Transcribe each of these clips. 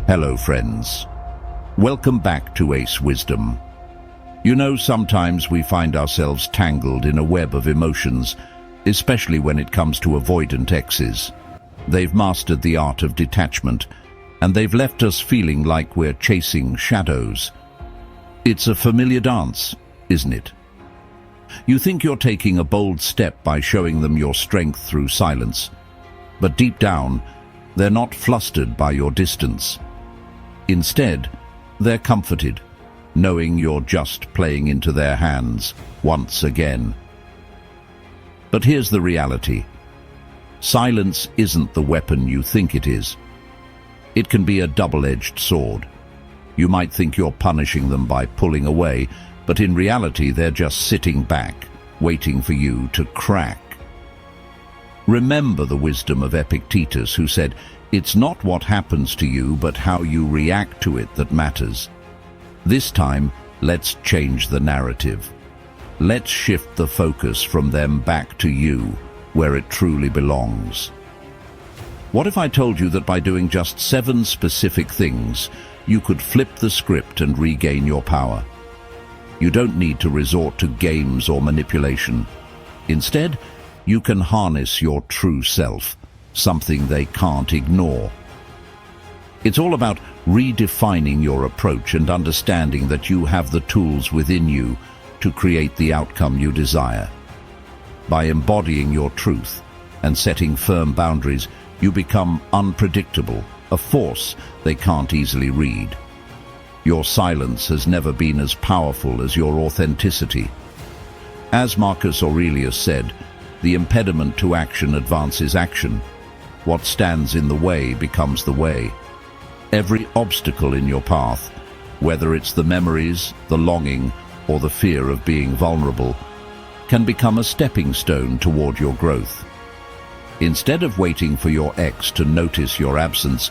Hello friends. Welcome back to Ace Wisdom. You know, sometimes we find ourselves tangled in a web of emotions, especially when it comes to avoidant exes. They've mastered the art of detachment, and they've left us feeling like we're chasing shadows. It's a familiar dance, isn't it? You think you're taking a bold step by showing them your strength through silence, but deep down, they're not flustered by your distance. Instead, they're comforted, knowing you're just playing into their hands once again. But here's the reality. Silence isn't the weapon you think it is. It can be a double-edged sword. You might think you're punishing them by pulling away, but in reality they're just sitting back, waiting for you to crack. Remember the wisdom of Epictetus, who said, "It's not what happens to you, but how you react to it that matters." This time, let's change the narrative. Let's shift the focus from them back to you, where it truly belongs. What if I told you that by doing just 7 specific things, you could flip the script and regain your power? You don't need to resort to games or manipulation. Instead, you can harness your true self, something they can't ignore. It's all about redefining your approach and understanding that you have the tools within you to create the outcome you desire. By embodying your truth and setting firm boundaries, you become unpredictable, a force they can't easily read. Your silence has never been as powerful as your authenticity. As Marcus Aurelius said, "The impediment to action advances action. What stands in the way becomes the way." Every obstacle in your path, whether it's the memories, the longing, or the fear of being vulnerable, can become a stepping stone toward your growth. Instead of waiting for your ex to notice your absence,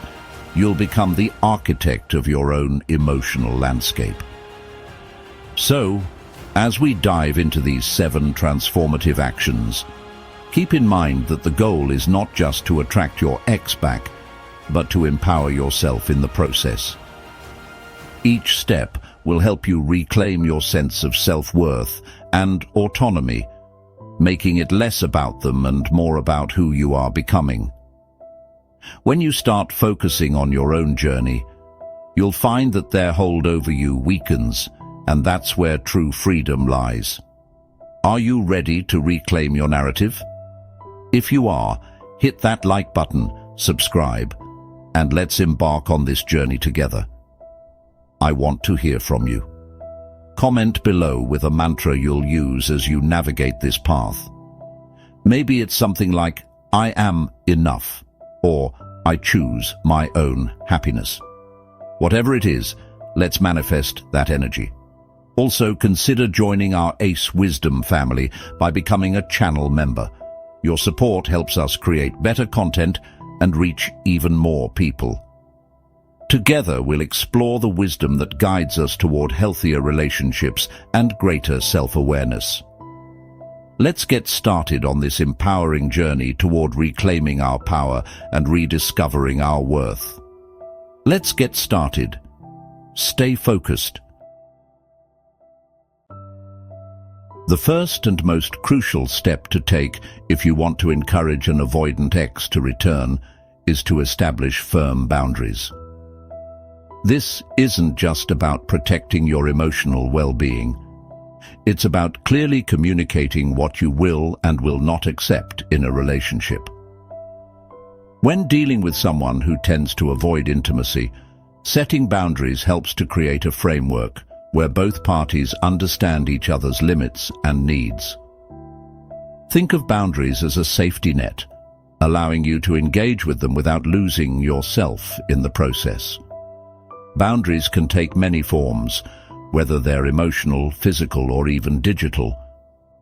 you'll become the architect of your own emotional landscape. So, as we dive into these 7 transformative actions, keep in mind that the goal is not just to attract your ex back, but to empower yourself in the process. Each step will help you reclaim your sense of self-worth and autonomy, making it less about them and more about who you are becoming. When you start focusing on your own journey, you'll find that their hold over you weakens, and that's where true freedom lies. Are you ready to reclaim your narrative? If you are, hit that like button, subscribe, and let's embark on this journey together. I want to hear from you. Comment below with a mantra you'll use as you navigate this path. Maybe it's something like, "I am enough," or "I choose my own happiness." Whatever it is, let's manifest that energy. Also, consider joining our Ace Wisdom family by becoming a channel member. Your support helps us create better content and reach even more people. Together, we'll explore the wisdom that guides us toward healthier relationships and greater self-awareness. Let's get started on this empowering journey toward reclaiming our power and rediscovering our worth. Let's get started. Stay focused. The first and most crucial step to take if you want to encourage an avoidant ex to return is to establish firm boundaries. This isn't just about protecting your emotional well-being. It's about clearly communicating what you will and will not accept in a relationship. When dealing with someone who tends to avoid intimacy, setting boundaries helps to create a framework where both parties understand each other's limits and needs. Think of boundaries as a safety net, allowing you to engage with them without losing yourself in the process. Boundaries can take many forms, whether they're emotional, physical, or even digital.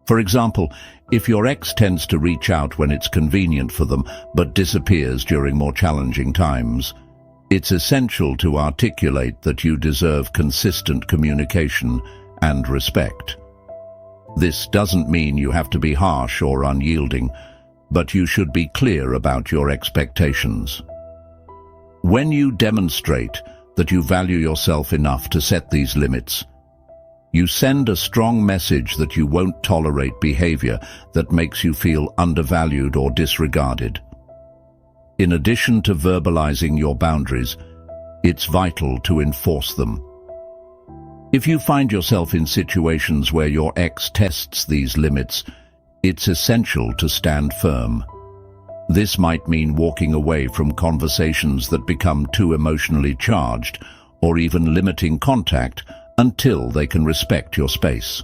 For example, if your ex tends to reach out when it's convenient for them but disappears during more challenging times, it's essential to articulate that you deserve consistent communication and respect. This doesn't mean you have to be harsh or unyielding, but you should be clear about your expectations. When you demonstrate that you value yourself enough to set these limits, you send a strong message that you won't tolerate behavior that makes you feel undervalued or disregarded. In addition to verbalizing your boundaries, it's vital to enforce them. If you find yourself in situations where your ex tests these limits, it's essential to stand firm. This might mean walking away from conversations that become too emotionally charged, or even limiting contact until they can respect your space.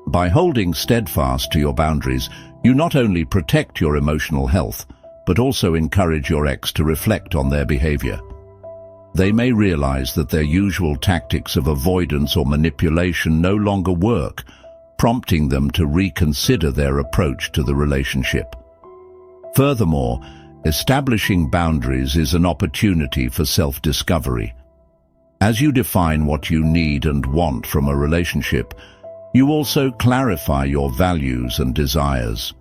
By holding steadfast to your boundaries, you not only protect your emotional health, but also encourage your ex to reflect on their behavior. They may realize that their usual tactics of avoidance or manipulation no longer work, prompting them to reconsider their approach to the relationship. Furthermore, establishing boundaries is an opportunity for self-discovery. As you define what you need and want from a relationship, you also clarify your values and desires.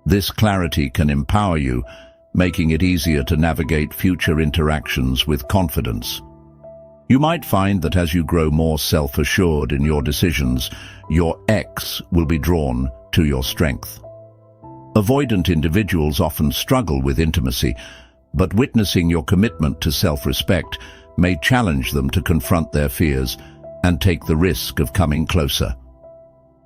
This clarity can empower you, making it easier to navigate future interactions with confidence. You might find that as you grow more self-assured in your decisions, your ex will be drawn to your strength. Avoidant individuals often struggle with intimacy, but witnessing your commitment to self-respect may challenge them to confront their fears and take the risk of coming closer.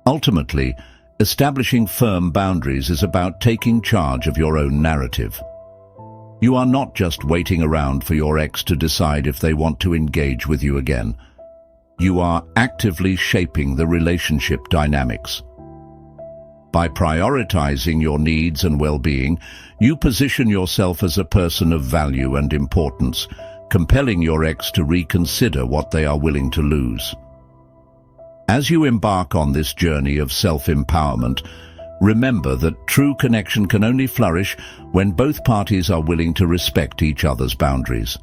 Ultimately, establishing firm boundaries is about taking charge of your own narrative. You are not just waiting around for your ex to decide if they want to engage with you again. You are actively shaping the relationship dynamics. By prioritizing your needs and well-being, you position yourself as a person of value and importance, compelling your ex to reconsider what they are willing to lose. As you embark on this journey of self-empowerment, remember that true connection can only flourish when both parties are willing to respect each other's boundaries.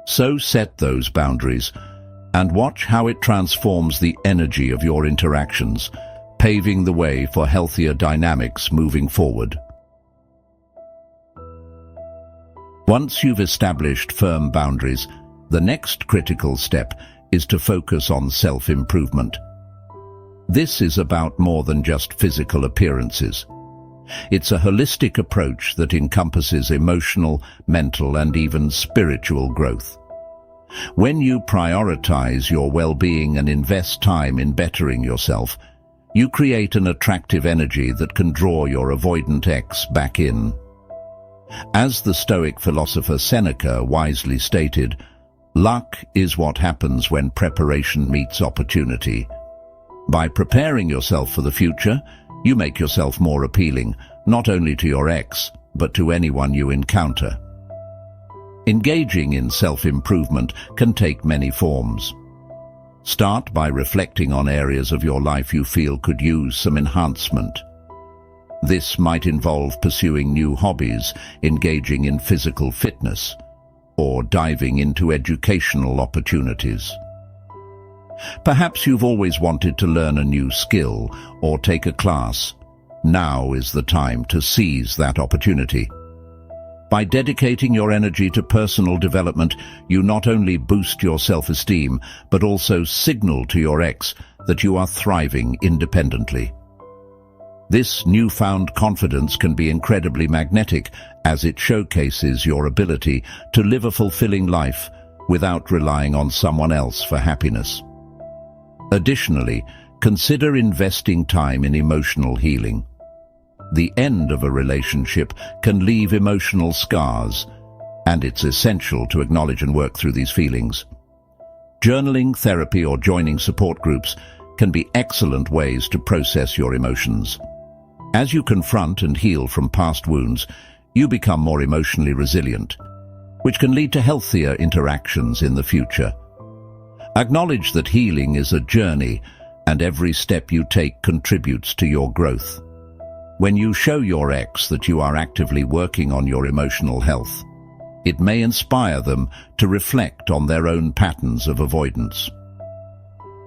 So set those boundaries and watch how it transforms the energy of your interactions, paving the way for healthier dynamics moving forward. Once you've established firm boundaries, the next critical step is to focus on self-improvement. This is about more than just physical appearances. It's a holistic approach that encompasses emotional, mental, and even spiritual growth. When you prioritize your well-being and invest time in bettering yourself, you create an attractive energy that can draw your avoidant ex back in. As the Stoic philosopher Seneca wisely stated, luck is what happens when preparation meets opportunity. By preparing yourself for the future, you make yourself more appealing, not only to your ex, but to anyone you encounter. Engaging in self-improvement can take many forms. Start by reflecting on areas of your life you feel could use some enhancement. This might involve pursuing new hobbies, engaging in physical fitness, or diving into educational opportunities. Perhaps you've always wanted to learn a new skill or take a class. Now is the time to seize that opportunity. By dedicating your energy to personal development, you not only boost your self-esteem, but also signal to your ex that you are thriving independently. This newfound confidence can be incredibly magnetic, as it showcases your ability to live a fulfilling life without relying on someone else for happiness. Additionally, consider investing time in emotional healing. The end of a relationship can leave emotional scars, and it's essential to acknowledge and work through these feelings. Journaling, therapy, or joining support groups can be excellent ways to process your emotions. As you confront and heal from past wounds, you become more emotionally resilient, which can lead to healthier interactions in the future. Acknowledge that healing is a journey, and every step you take contributes to your growth. When you show your ex that you are actively working on your emotional health, it may inspire them to reflect on their own patterns of avoidance.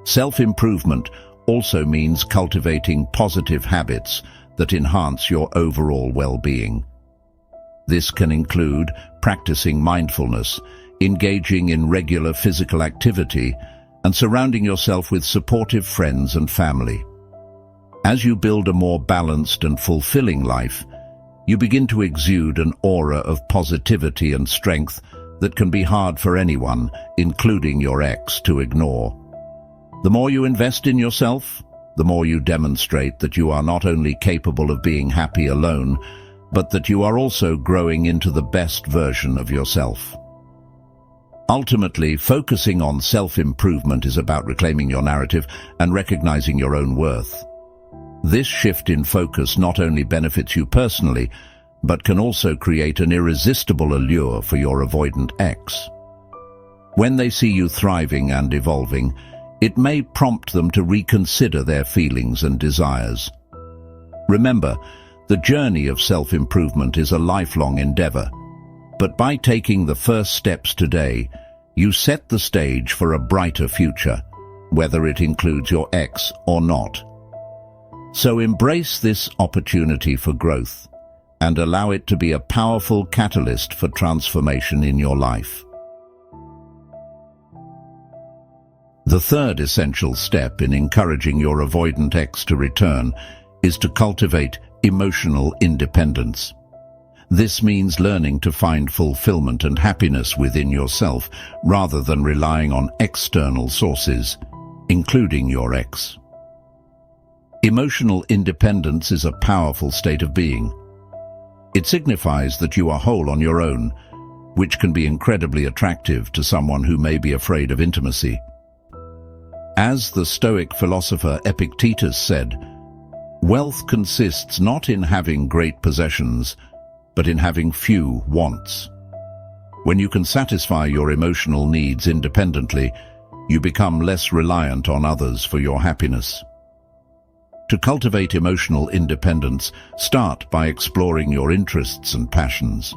Self-improvement also means cultivating positive habits that enhance your overall well-being. This can include practicing mindfulness, engaging in regular physical activity, and surrounding yourself with supportive friends and family. As you build a more balanced and fulfilling life, you begin to exude an aura of positivity and strength that can be hard for anyone, including your ex, to ignore. The more you invest in yourself, the more you demonstrate that you are not only capable of being happy alone, but that you are also growing into the best version of yourself. Ultimately, focusing on self-improvement is about reclaiming your narrative and recognizing your own worth. This shift in focus not only benefits you personally, but can also create an irresistible allure for your avoidant ex. When they see you thriving and evolving, it may prompt them to reconsider their feelings and desires. Remember, the journey of self-improvement is a lifelong endeavor, but by taking the first steps today, you set the stage for a brighter future, whether it includes your ex or not. So embrace this opportunity for growth and allow it to be a powerful catalyst for transformation in your life. The third essential step in encouraging your avoidant ex to return is to cultivate emotional independence. This means learning to find fulfillment and happiness within yourself rather than relying on external sources, including your ex. Emotional independence is a powerful state of being. It signifies that you are whole on your own, which can be incredibly attractive to someone who may be afraid of intimacy. As the Stoic philosopher Epictetus said, "Wealth consists not in having great possessions, but in having few wants." When you can satisfy your emotional needs independently, you become less reliant on others for your happiness. To cultivate emotional independence, start by exploring your interests and passions.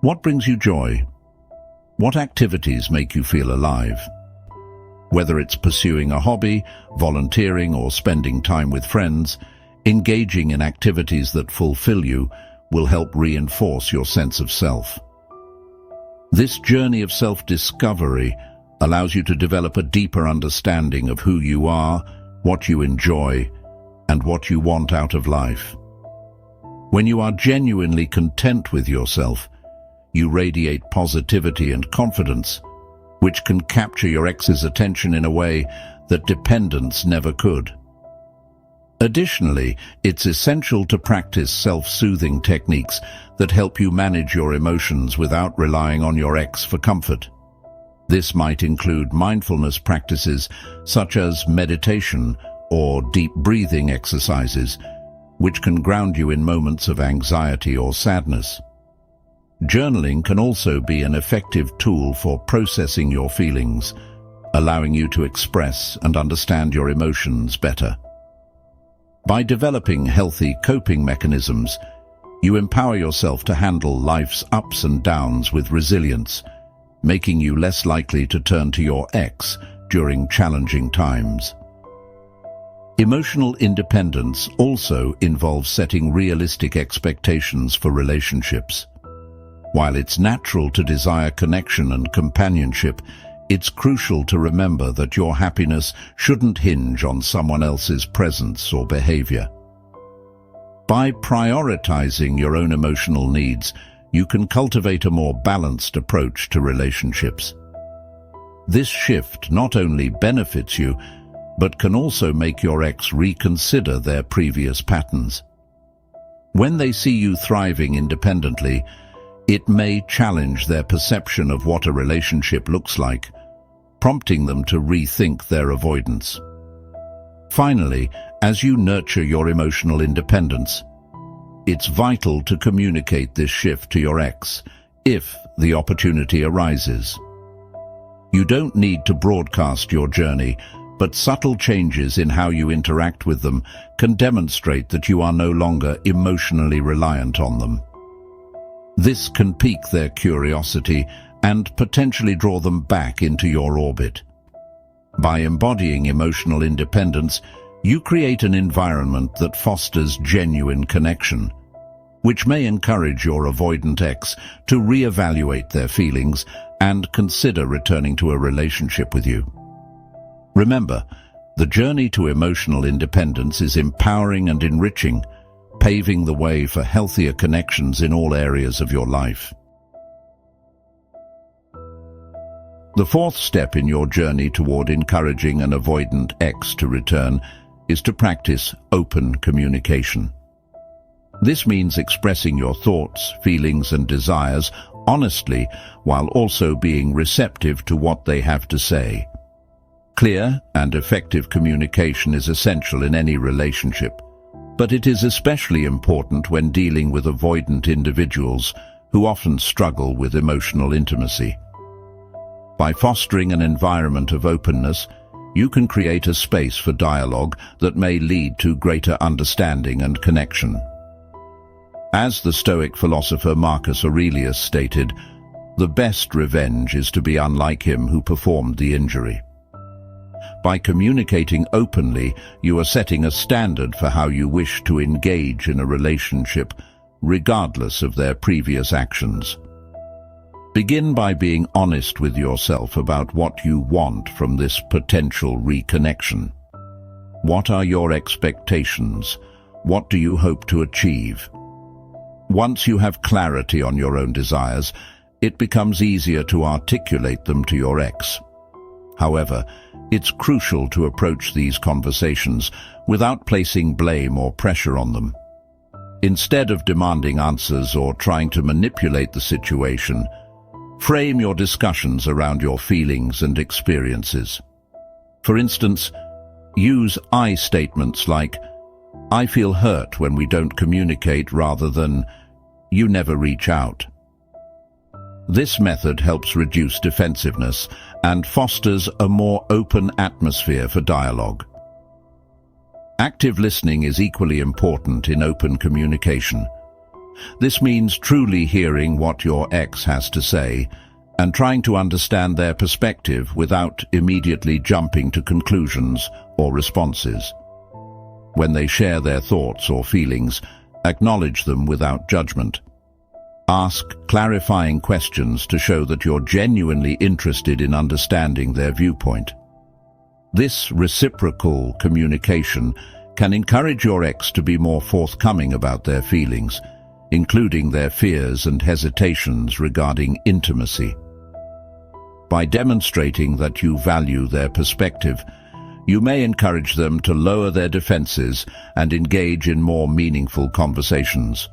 What brings you joy? What activities make you feel alive? Whether it's pursuing a hobby, volunteering, or spending time with friends, engaging in activities that fulfill you will help reinforce your sense of self. This journey of self-discovery allows you to develop a deeper understanding of who you are, what you enjoy, and what you want out of life. When you are genuinely content with yourself, you radiate positivity and confidence, which can capture your ex's attention in a way that dependence never could. Additionally, it's essential to practice self-soothing techniques that help you manage your emotions without relying on your ex for comfort. This might include mindfulness practices such as meditation or deep breathing exercises, which can ground you in moments of anxiety or sadness. Journaling can also be an effective tool for processing your feelings, allowing you to express and understand your emotions better. By developing healthy coping mechanisms, you empower yourself to handle life's ups and downs with resilience, making you less likely to turn to your ex during challenging times. Emotional independence also involves setting realistic expectations for relationships. While it's natural to desire connection and companionship, it's crucial to remember that your happiness shouldn't hinge on someone else's presence or behavior. By prioritizing your own emotional needs, you can cultivate a more balanced approach to relationships. This shift not only benefits you, but can also make your ex reconsider their previous patterns. When they see you thriving independently, it may challenge their perception of what a relationship looks like, prompting them to rethink their avoidance. Finally, as you nurture your emotional independence, it's vital to communicate this shift to your ex if the opportunity arises. You don't need to broadcast your journey, but subtle changes in how you interact with them can demonstrate that you are no longer emotionally reliant on them. This can pique their curiosity and potentially draw them back into your orbit. By embodying emotional independence, you create an environment that fosters genuine connection, which may encourage your avoidant ex to reevaluate their feelings and consider returning to a relationship with you. Remember, the journey to emotional independence is empowering and enriching, paving the way for healthier connections in all areas of your life. The fourth step in your journey toward encouraging an avoidant ex to return is to practice open communication. This means expressing your thoughts, feelings, and desires honestly while also being receptive to what they have to say. Clear and effective communication is essential in any relationship, but it is especially important when dealing with avoidant individuals who often struggle with emotional intimacy. By fostering an environment of openness, you can create a space for dialogue that may lead to greater understanding and connection. As the Stoic philosopher Marcus Aurelius stated, "The best revenge is to be unlike him who performed the injury." By communicating openly, you are setting a standard for how you wish to engage in a relationship, regardless of their previous actions. Begin by being honest with yourself about what you want from this potential reconnection. What are your expectations? What do you hope to achieve? Once you have clarity on your own desires, it becomes easier to articulate them to your ex. However, it's crucial to approach these conversations without placing blame or pressure on them. Instead of demanding answers or trying to manipulate the situation, frame your discussions around your feelings and experiences. For instance, use I statements like, "I feel hurt when we don't communicate," rather than, "You never reach out." This method helps reduce defensiveness and fosters a more open atmosphere for dialogue. Active listening is equally important in open communication. This means truly hearing what your ex has to say and trying to understand their perspective without immediately jumping to conclusions or responses. When they share their thoughts or feelings, acknowledge them without judgment. Ask clarifying questions to show that you're genuinely interested in understanding their viewpoint. This reciprocal communication can encourage your ex to be more forthcoming about their feelings, including their fears and hesitations regarding intimacy. By demonstrating that you value their perspective, you may encourage them to lower their defenses and engage in more meaningful conversations.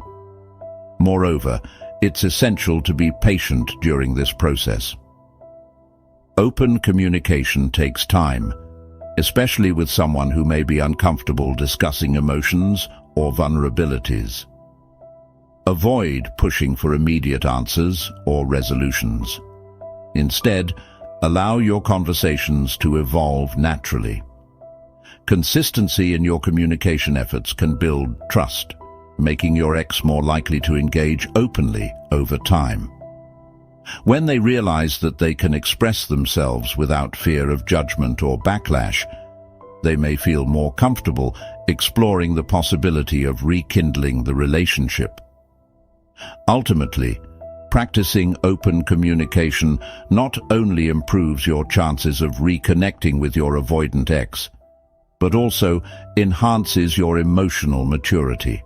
Moreover, it's essential to be patient during this process. Open communication takes time, especially with someone who may be uncomfortable discussing emotions or vulnerabilities. Avoid pushing for immediate answers or resolutions. Instead, allow your conversations to evolve naturally. Consistency in your communication efforts can build trust, making your ex more likely to engage openly over time. When they realize that they can express themselves without fear of judgment or backlash, they may feel more comfortable exploring the possibility of rekindling the relationship. Ultimately, practicing open communication not only improves your chances of reconnecting with your avoidant ex, but also enhances your emotional maturity.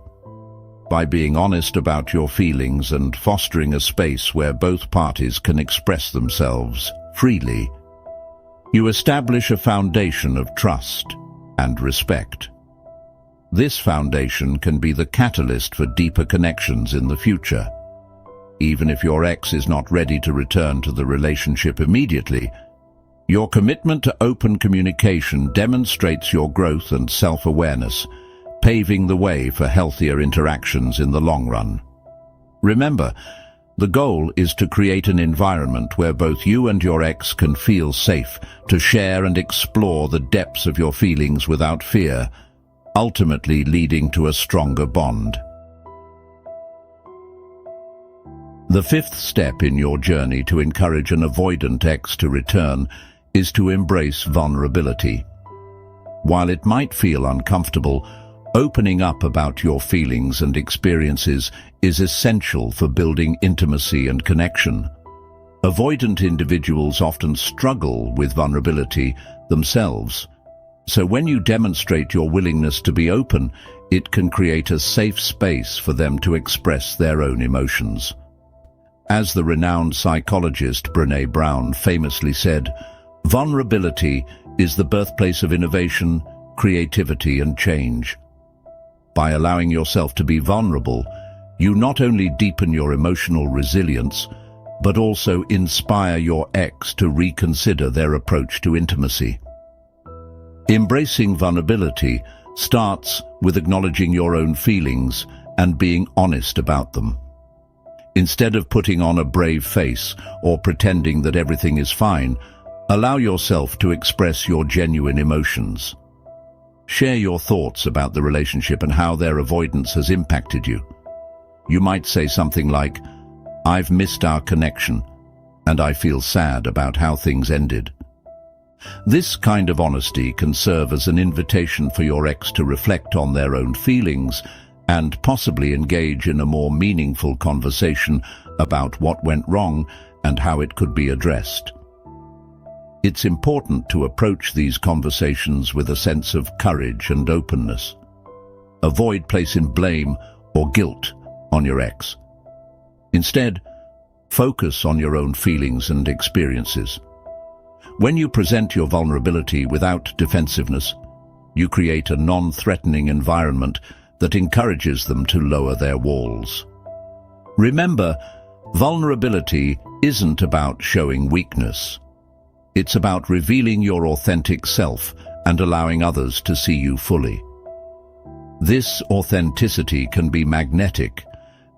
By being honest about your feelings and fostering a space where both parties can express themselves freely, you establish a foundation of trust and respect. This foundation can be the catalyst for deeper connections in the future. Even if your ex is not ready to return to the relationship immediately, your commitment to open communication demonstrates your growth and self-awareness, paving the way for healthier interactions in the long run. Remember, the goal is to create an environment where both you and your ex can feel safe to share and explore the depths of your feelings without fear, ultimately leading to a stronger bond. The fifth step in your journey to encourage an avoidant ex to return is to embrace vulnerability. While it might feel uncomfortable, Opening up about your feelings and experiences is essential for building intimacy and connection. Avoidant individuals often struggle with vulnerability themselves, so when you demonstrate your willingness to be open, it can create a safe space for them to express their own emotions. As the renowned psychologist Brené Brown famously said, "Vulnerability is the birthplace of innovation, creativity, and change." By allowing yourself to be vulnerable, you not only deepen your emotional resilience, but also inspire your ex to reconsider their approach to intimacy. Embracing vulnerability starts with acknowledging your own feelings and being honest about them. Instead of putting on a brave face or pretending that everything is fine, allow yourself to express your genuine emotions. Share your thoughts about the relationship and how their avoidance has impacted you. You might say something like, "I've missed our connection, and I feel sad about how things ended." This kind of honesty can serve as an invitation for your ex to reflect on their own feelings and possibly engage in a more meaningful conversation about what went wrong and how it could be addressed. It's important to approach these conversations with a sense of courage and openness. Avoid placing blame or guilt on your ex. Instead, focus on your own feelings and experiences. When you present your vulnerability without defensiveness, you create a non-threatening environment that encourages them to lower their walls. Remember, vulnerability isn't about showing weakness. It's about revealing your authentic self and allowing others to see you fully. This authenticity can be magnetic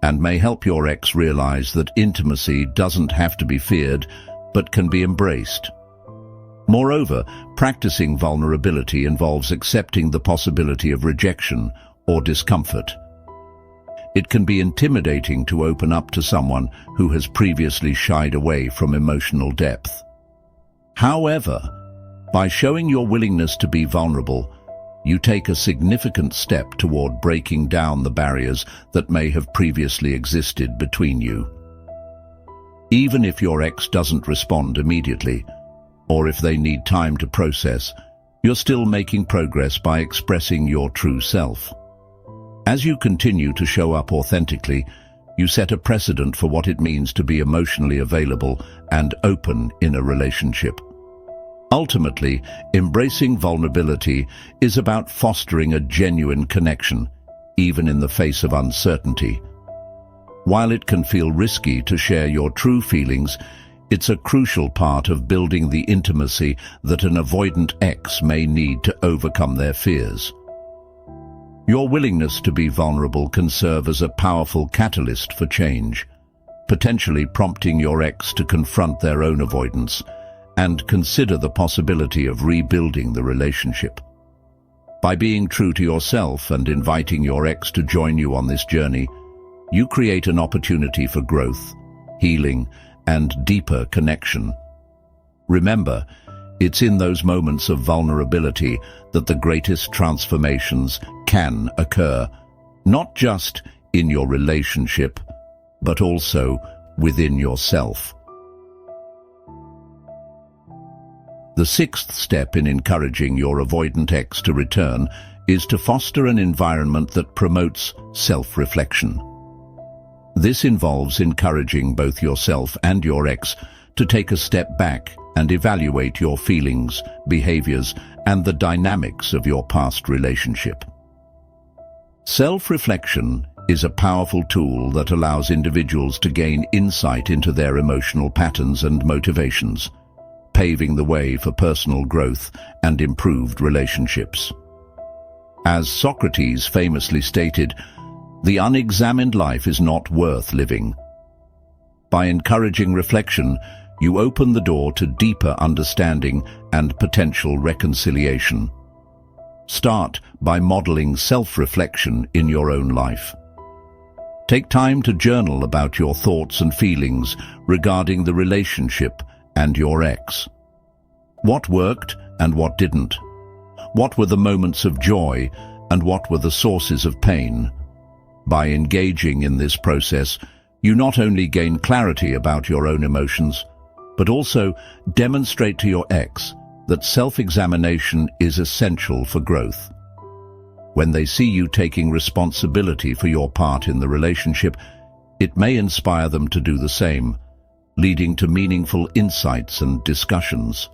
and may help your ex realize that intimacy doesn't have to be feared, but can be embraced. Moreover, practicing vulnerability involves accepting the possibility of rejection or discomfort. It can be intimidating to open up to someone who has previously shied away from emotional depth. However, by showing your willingness to be vulnerable, you take a significant step toward breaking down the barriers that may have previously existed between you. Even if your ex doesn't respond immediately, or if they need time to process, you're still making progress by expressing your true self. As you continue to show up authentically, you set a precedent for what it means to be emotionally available and open in a relationship. Ultimately, embracing vulnerability is about fostering a genuine connection, even in the face of uncertainty. While it can feel risky to share your true feelings, it's a crucial part of building the intimacy that an avoidant ex may need to overcome their fears. Your willingness to be vulnerable can serve as a powerful catalyst for change, potentially prompting your ex to confront their own avoidance and consider the possibility of rebuilding the relationship. By being true to yourself and inviting your ex to join you on this journey, you create an opportunity for growth, healing, and deeper connection. Remember, it's in those moments of vulnerability that the greatest transformations can occur, not just in your relationship, but also within yourself. The sixth step in encouraging your avoidant ex to return is to foster an environment that promotes self-reflection. This involves encouraging both yourself and your ex to take a step back and evaluate your feelings, behaviors, and the dynamics of your past relationship. Self-reflection is a powerful tool that allows individuals to gain insight into their emotional patterns and motivations, paving the way for personal growth and improved relationships. As Socrates famously stated, "The unexamined life is not worth living." By encouraging reflection, you open the door to deeper understanding and potential reconciliation. Start by modeling self-reflection in your own life. Take time to journal about your thoughts and feelings regarding the relationship and your ex. What worked and what didn't? What were the moments of joy and what were the sources of pain. By engaging in this process, you not only gain clarity about your own emotions, but also demonstrate to your ex that self-examination is essential for growth. When they see you taking responsibility for your part in the relationship, it may inspire them to do the same, leading to meaningful insights and discussions.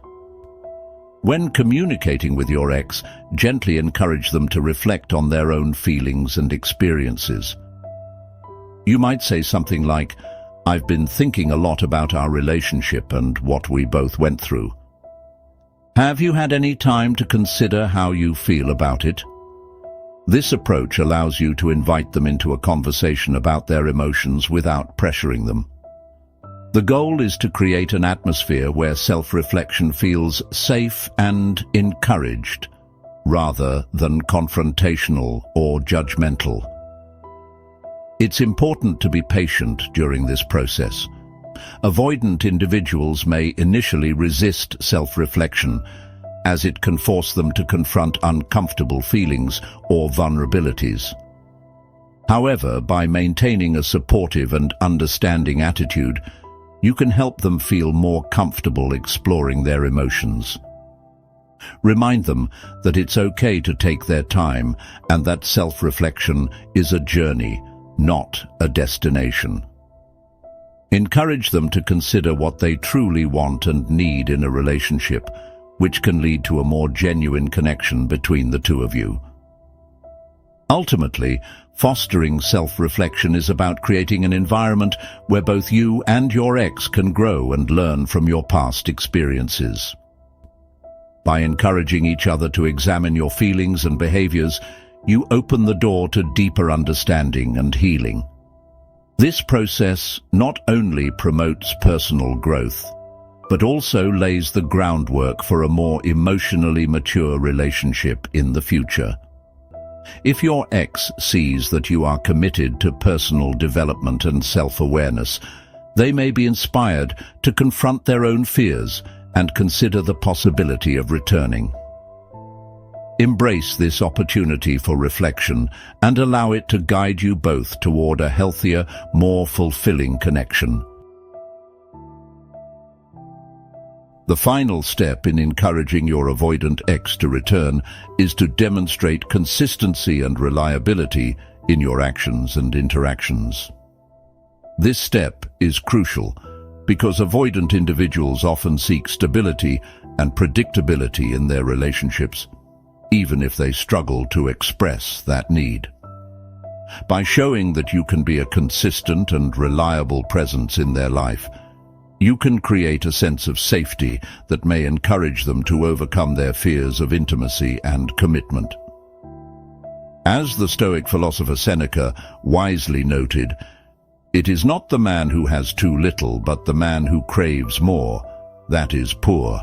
When communicating with your ex, gently encourage them to reflect on their own feelings and experiences. You might say something like, "I've been thinking a lot about our relationship and what we both went through. Have you had any time to consider how you feel about it?" This approach allows you to invite them into a conversation about their emotions without pressuring them. The goal is to create an atmosphere where self-reflection feels safe and encouraged, rather than confrontational or judgmental. It's important to be patient during this process. Avoidant individuals may initially resist self-reflection, as it can force them to confront uncomfortable feelings or vulnerabilities. However, by maintaining a supportive and understanding attitude, you can help them feel more comfortable exploring their emotions. Remind them that it's okay to take their time and that self-reflection is a journey, not a destination. Encourage them to consider what they truly want and need in a relationship, which can lead to a more genuine connection between the two of you. Ultimately, fostering self-reflection is about creating an environment where both you and your ex can grow and learn from your past experiences. By encouraging each other to examine your feelings and behaviors, you open the door to deeper understanding and healing. This process not only promotes personal growth, but also lays the groundwork for a more emotionally mature relationship in the future. If your ex sees that you are committed to personal development and self-awareness, they may be inspired to confront their own fears and consider the possibility of returning. Embrace this opportunity for reflection and allow it to guide you both toward a healthier, more fulfilling connection. The final step in encouraging your avoidant ex to return is to demonstrate consistency and reliability in your actions and interactions. This step is crucial because avoidant individuals often seek stability and predictability in their relationships, even if they struggle to express that need. By showing that you can be a consistent and reliable presence in their life, you can create a sense of safety that may encourage them to overcome their fears of intimacy and commitment. As the Stoic philosopher Seneca wisely noted, "It is not the man who has too little, but the man who craves more, that is poor."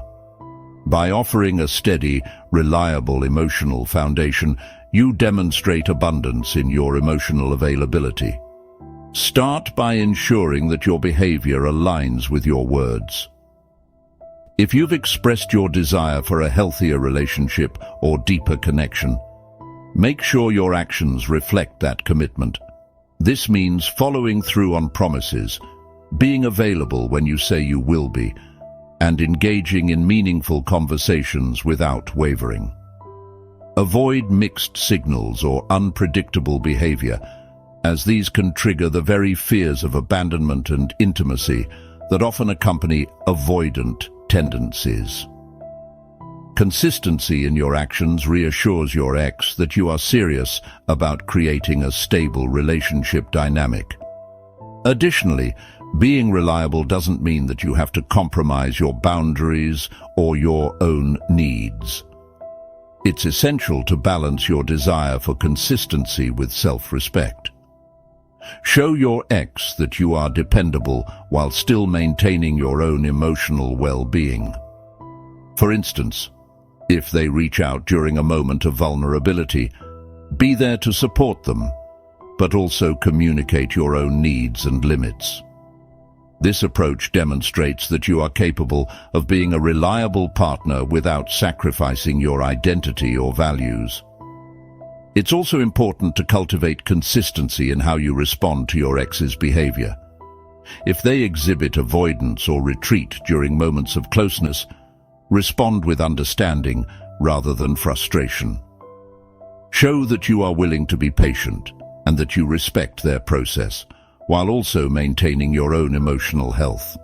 By offering a steady, reliable emotional foundation, you demonstrate abundance in your emotional availability. Start by ensuring that your behavior aligns with your words. If you've expressed your desire for a healthier relationship or deeper connection, make sure your actions reflect that commitment. This means following through on promises, being available when you say you will be, and engaging in meaningful conversations without wavering. Avoid mixed signals or unpredictable behavior, as these can trigger the very fears of abandonment and intimacy that often accompany avoidant tendencies. Consistency in your actions reassures your ex that you are serious about creating a stable relationship dynamic. Additionally, being reliable doesn't mean that you have to compromise your boundaries or your own needs. It's essential to balance your desire for consistency with self-respect. Show your ex that you are dependable while still maintaining your own emotional well-being. For instance, if they reach out during a moment of vulnerability, be there to support them, but also communicate your own needs and limits. This approach demonstrates that you are capable of being a reliable partner without sacrificing your identity or values. It's also important to cultivate consistency in how you respond to your ex's behavior. If they exhibit avoidance or retreat during moments of closeness, respond with understanding rather than frustration. Show that you are willing to be patient and that you respect their process, while also maintaining your own emotional health.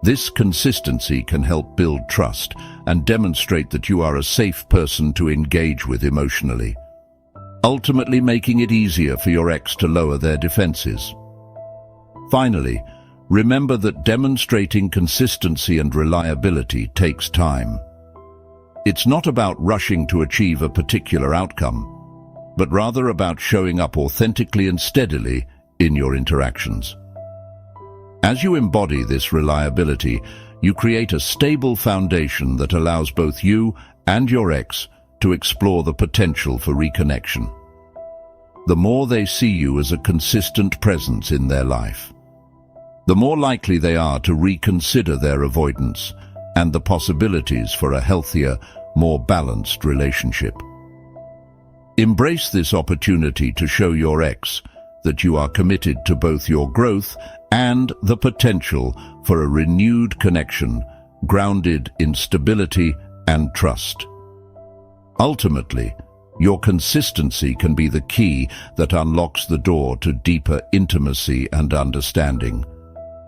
This consistency can help build trust and demonstrate that you are a safe person to engage with emotionally, ultimately making it easier for your ex to lower their defenses. Finally, remember that demonstrating consistency and reliability takes time. It's not about rushing to achieve a particular outcome, but rather about showing up authentically and steadily in your interactions. As you embody this reliability, you create a stable foundation that allows both you and your ex to explore the potential for reconnection. The more they see you as a consistent presence in their life, the more likely they are to reconsider their avoidance and the possibilities for a healthier, more balanced relationship. Embrace this opportunity to show your ex that you are committed to both your growth and the potential for a renewed connection grounded in stability and trust. Ultimately, your consistency can be the key that unlocks the door to deeper intimacy and understanding,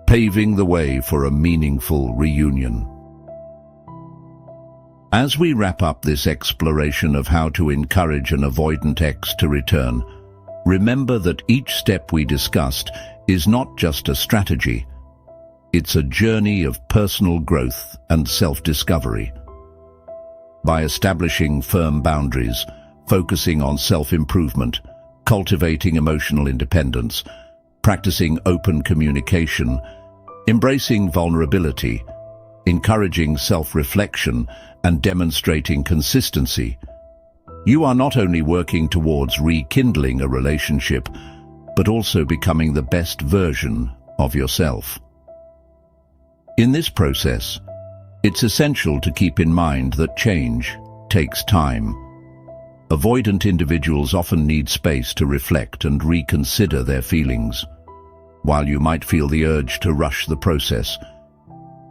paving the way for a meaningful reunion. As we wrap up this exploration of how to encourage an avoidant ex to return, remember that each step we discussed is not just a strategy, it's a journey of personal growth and self-discovery. By establishing firm boundaries, focusing on self-improvement, cultivating emotional independence, practicing open communication, embracing vulnerability, encouraging self-reflection, and demonstrating consistency, you are not only working towards rekindling a relationship, but also becoming the best version of yourself. In this process, it's essential to keep in mind that change takes time. Avoidant individuals often need space to reflect and reconsider their feelings. While you might feel the urge to rush the process,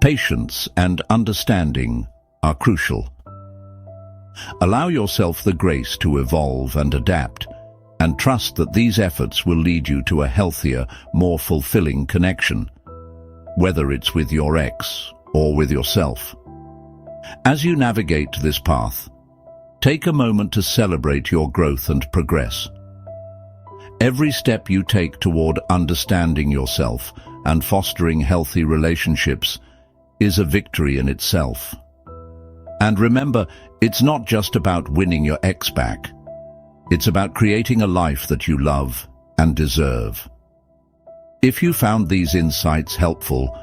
patience and understanding are crucial. Allow yourself the grace to evolve and adapt, and trust that these efforts will lead you to a healthier, more fulfilling connection, whether it's with your ex or with yourself. As you navigate this path, take a moment to celebrate your growth and progress. Every step you take toward understanding yourself and fostering healthy relationships is a victory in itself. And remember, it's not just about winning your ex back. It's about creating a life that you love and deserve. If you found these insights helpful,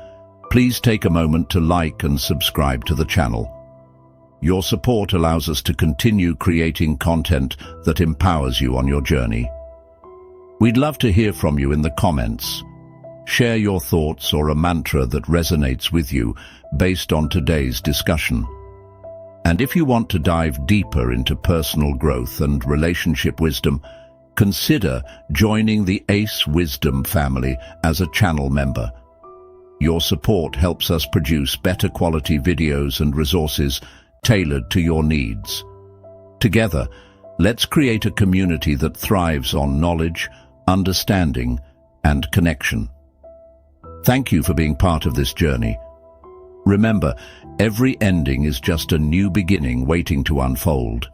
please take a moment to like and subscribe to the channel. Your support allows us to continue creating content that empowers you on your journey. We'd love to hear from you in the comments. Share your thoughts or a mantra that resonates with you based on today's discussion. And if you want to dive deeper into personal growth and relationship wisdom, consider joining the ACE Wisdom family as a channel member. Your support helps us produce better quality videos and resources tailored to your needs. Together, let's create a community that thrives on knowledge, understanding, and connection. Thank you for being part of this journey. Remember, every ending is just a new beginning waiting to unfold.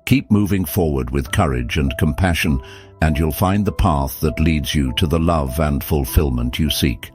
Keep moving forward with courage and compassion, and you'll find the path that leads you to the love and fulfillment you seek.